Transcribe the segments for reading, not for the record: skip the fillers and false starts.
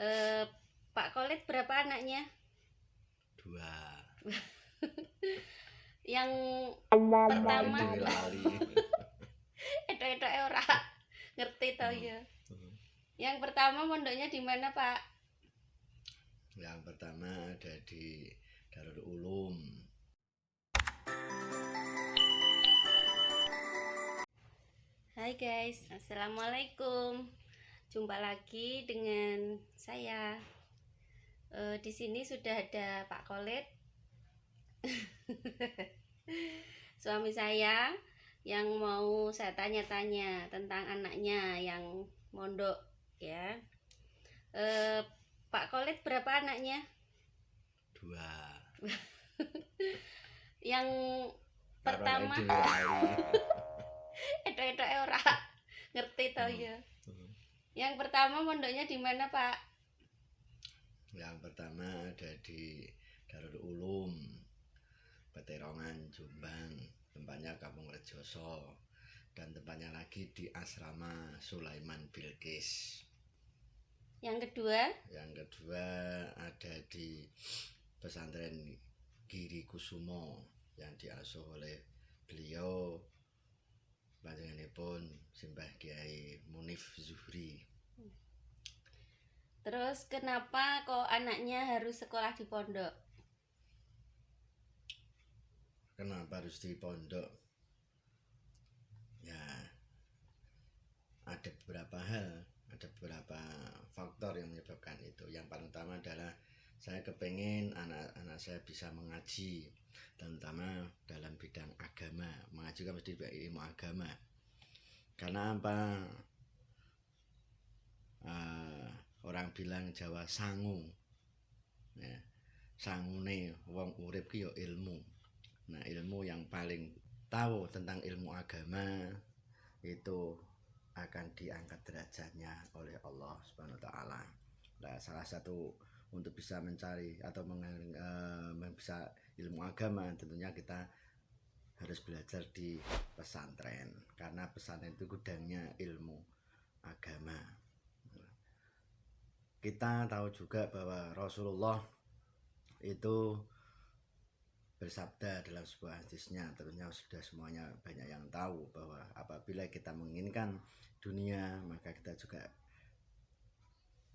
Eh, Pak Kolit berapa anaknya? 2. Yang Lali pertama dhewe lali. etok-etok ora ngerti tau ya. Hmm. Yang pertama mondoknya di mana, Pak? Yang pertama ada di Darul Ulum. Hai guys, assalamualaikum. Jumpa lagi dengan saya. Di sini sudah ada Pak Kolit, suami saya, yang mau saya tanya-tanya tentang anaknya yang mondok ya. Pak Kolit berapa anaknya? 2. Yang pertama Lali dhewe lali. etok-etok ora ngerti tau ya. Hmm. Yang pertama mondoknya di mana, Pak? Yang pertama ada di Darul Ulum, Peterongan, Jombang. Tempatnya Kampung Rejoso. Dan tempatnya lagi di Asrama Sulaiman Bilqis. Yang kedua? Yang kedua ada di pesantren Giri Kusumo yang diasuh oleh beliau panjenenganipun Simbah Kiai Munif Zuhri. Terus kenapa kok anaknya harus sekolah di pondok? Kenapa harus di pondok? Ya, ada beberapa hal, ada beberapa faktor yang menyebabkan itu. Yang paling utama adalah saya kepengen anak-anak saya bisa mengaji, terutama dalam bidang agama. Mengaji kan mesti ilmu agama. Karena apa? Orang bilang Jawa sangu, ya, sangune wong urip ki ya ilmu. Nah, ilmu yang paling tahu tentang ilmu agama itu akan diangkat derajatnya oleh Allah Subhanahu wa taala. Nah, salah satu untuk bisa mencari atau bisa ilmu agama tentunya kita harus belajar di pesantren, karena pesantren itu gudangnya ilmu agama. Kita tahu juga bahwa Rasulullah itu bersabda dalam sebuah hadisnya, tentunya sudah semuanya banyak yang tahu bahwa apabila kita menginginkan dunia maka kita juga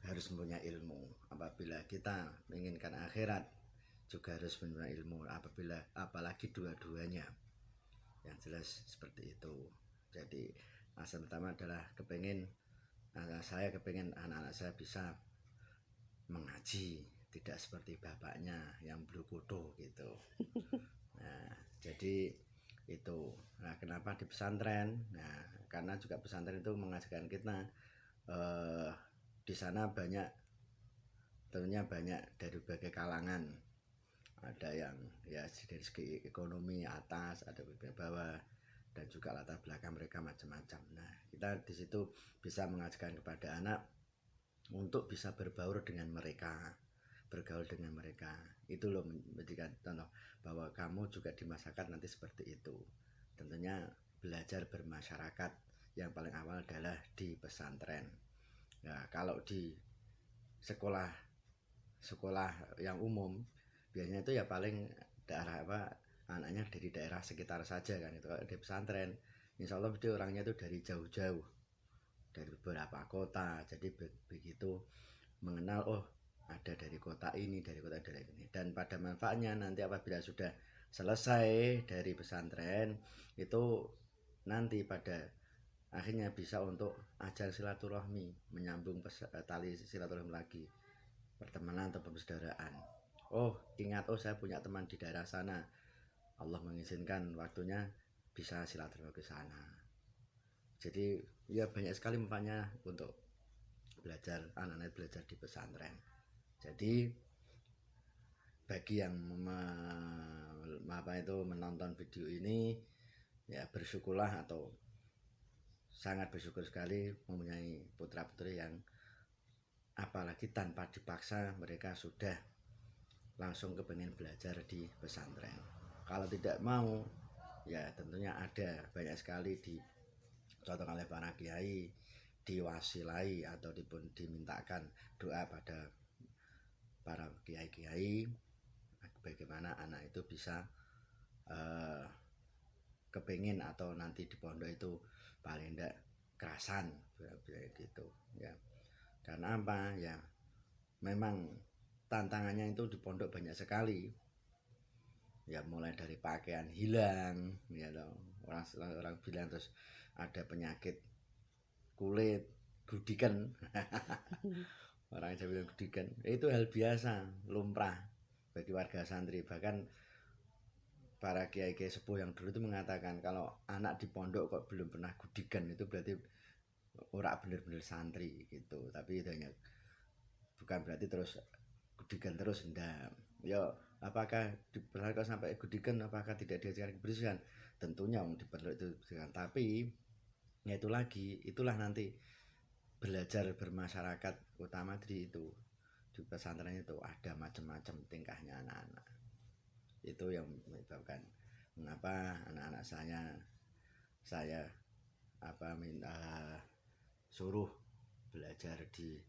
harus mempunyai ilmu. Apabila kita menginginkan akhirat juga harus mempunyai ilmu. Apalagi dua-duanya, yang jelas seperti itu. Jadi asal pertama adalah kepengen anak-anak saya bisa mengaji, tidak seperti bapaknya yang brukudo gitu. Nah, jadi itu. Nah, kenapa di pesantren? Nah, karena juga pesantren itu mengajarkan kita di sana tentunya banyak dari berbagai kalangan. Ada yang ya dari segi ekonomi atas, ada bagian bawah, dan juga latar belakang mereka macam-macam. Nah, kita di situ bisa mengajarkan kepada anak untuk bisa berbaur dengan mereka, bergaul dengan mereka. Itu loh menjadikan contoh bahwa kamu juga di masyarakat nanti seperti itu. Tentunya belajar bermasyarakat yang paling awal adalah di pesantren. Nah, kalau di sekolah yang umum biasanya itu ya paling daerah anaknya dari daerah sekitar saja kan itu. Kalau di pesantren insya Allah pasti orangnya itu dari jauh-jauh, dari beberapa kota. Jadi begitu mengenal ada dari kota ini, dari kota ini. Dan pada manfaatnya nanti apabila sudah selesai dari pesantren itu nanti pada akhirnya bisa untuk ajar silaturahmi, menyambung tali silaturahmi lagi, pertemanan atau persaudaraan. Ingat, saya punya teman di daerah sana, Allah mengizinkan waktunya bisa silaturahmi ke sana. Jadi ya banyak sekali manfaatnya untuk belajar, anak-anak belajar di pesantren. Jadi bagi yang menonton video ini ya bersyukurlah, atau sangat bersyukur sekali mempunyai putra-putri yang apalagi tanpa dipaksa mereka sudah langsung kepengen belajar di pesantren. Kalau tidak mau ya tentunya ada banyak sekali dicontohkan oleh para kiai diwasilai atau dimintakan doa pada para kiai-kiai bagaimana anak itu bisa kepingin atau nanti di pondok itu paling tidak kerasan gitu ya. Karena apa ya, memang tantangannya itu di pondok banyak sekali ya, mulai dari pakaian hilang ya, orang bilang, terus ada penyakit kulit gudikan orang Jawa bilang gudikan, itu hal biasa lumrah bagi warga santri. Bahkan para kiai-kiai sepuh yang dulu itu mengatakan kalau anak di pondok kok belum pernah gudikan itu berarti ora bener-bener santri gitu. Tapi itu hanya, bukan berarti terus gudikan terus, enggak. Ya apakah diperlakukan sampai gudikan, apakah tidak diajarkan kebersihan? Tentunya di pondok itu bersihkan, tapi ya itu lagi, itulah nanti belajar bermasyarakat, utama itu di pesantren itu ada macam-macam tingkahnya anak-anak. Itu yang menyebabkan mengapa anak-anak saya suruh belajar di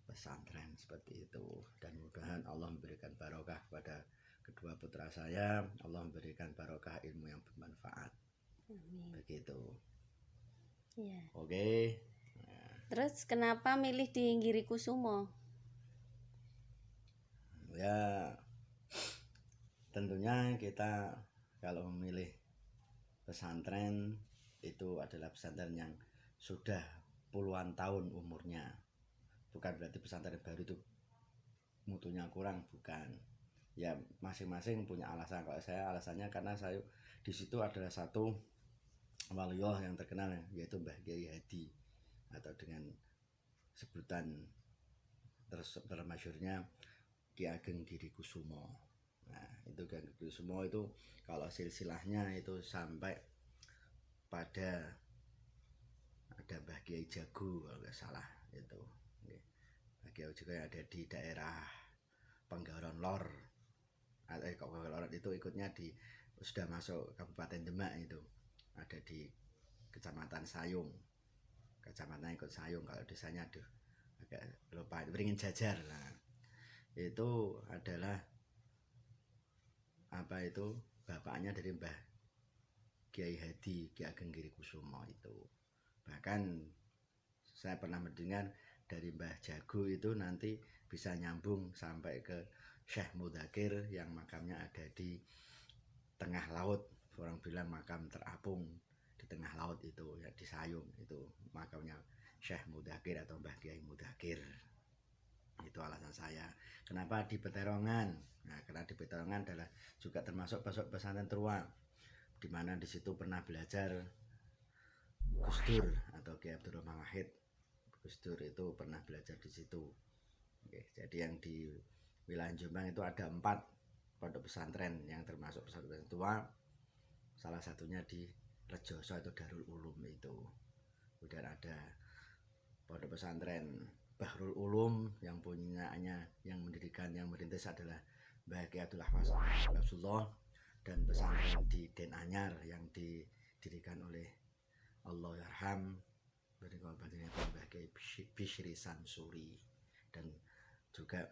pesantren seperti itu. Dan mudah-mudahan Allah memberikan barokah kepada kedua putra saya, Allah memberikan barokah ilmu yang bermanfaat. Amin. Begitu. Iya. Oke. Terus kenapa milih di Girikusumo? Ya tentunya kita kalau memilih pesantren itu adalah pesantren yang sudah puluhan tahun umurnya. Bukan berarti pesantren baru itu mutunya kurang, bukan. Ya masing-masing punya alasan. Kalau saya alasannya karena saya di situ adalah satu waliyullah yang terkenal, yaitu Mbah Kiai Hadi, atau dengan sebutan termasyhurnya Ki Ageng Girikusumo. Nah, itu Ki Ageng Girikusumo itu kalau silsilahnya itu sampai pada ada Mbah Kiai Jago kalau nggak salah itu. Mbah Kiai Jago yang ada di daerah Penggaron Lor. Penggaron Lor itu ikutnya sudah masuk Kabupaten Demak, itu ada di Kecamatan Sayung. Kecamatan ikut Sayung, kalau desanya agak lupa, Beringin Jajar lah. Itu adalah bapaknya dari Mbah Kiai Hadi, Ki Ageng Girikusumo itu. Bahkan saya pernah mendengar dari Mbah Jago itu nanti bisa nyambung sampai ke Syekh Mudakir yang makamnya ada di tengah laut. Orang bilang makam terapung di tengah laut itu ya, di Sayung itu makamnya Syekh Mudakir atau Mbah Kiai Mudakir. Itu alasan saya kenapa di Peterongan. Nah, karena di Peterongan adalah juga termasuk pesantren tua, di mana di situ pernah belajar Gus Dur atau Kiai Abdurrahman Wahid. Gus Dur itu pernah belajar di situ. Oke, jadi yang di wilayah Jombang itu ada 4 pondok pesantren yang termasuk pesantren tua. Salah satunya di Rejoso itu Darul Ulum itu. Kemudian ada pondok pesantren Bahrul Ulum yang punyanya, yang mendirikan, yang merintis adalah Mbah Kiai Abdullah Rasulullah, dan pesantren di Den Anyar yang didirikan oleh Allahyarham Mbah Kiai Bishri Sansuri, dan juga